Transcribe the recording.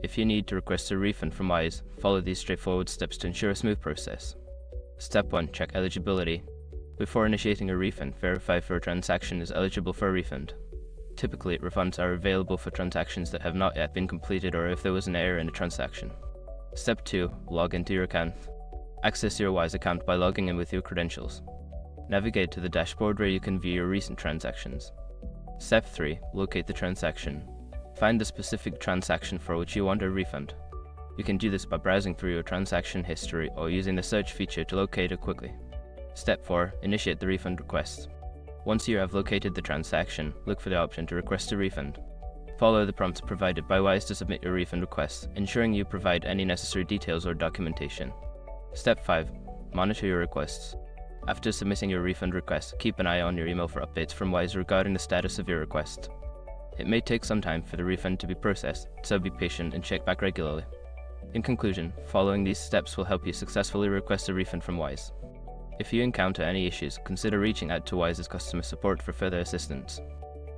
If you need to request a refund from Wise, follow these straightforward steps to ensure a smooth process. Step 1. Check eligibility. Before initiating a refund, verify if your transaction is eligible for a refund. Typically, refunds are available for transactions that have not yet been completed or if there was an error in the transaction. Step 2. Log into your account. Access your Wise account by logging in with your credentials. Navigate to the dashboard where you can view your recent transactions. Step 3. Locate the transaction. Find the specific transaction for which you want a refund. You can do this by browsing through your transaction history or using the search feature to locate it quickly. Step 4. Initiate the refund request. Once you have located the transaction, look for the option to request a refund. Follow the prompts provided by Wise to submit your refund request, ensuring you provide any necessary details or documentation. Step 5. Monitor your requests. After submitting your refund request, keep an eye on your email for updates from Wise regarding the status of your request. It may take some time for the refund to be processed, so be patient and check back regularly. In conclusion, following these steps will help you successfully request a refund from Wise. If you encounter any issues, consider reaching out to Wise's customer support for further assistance.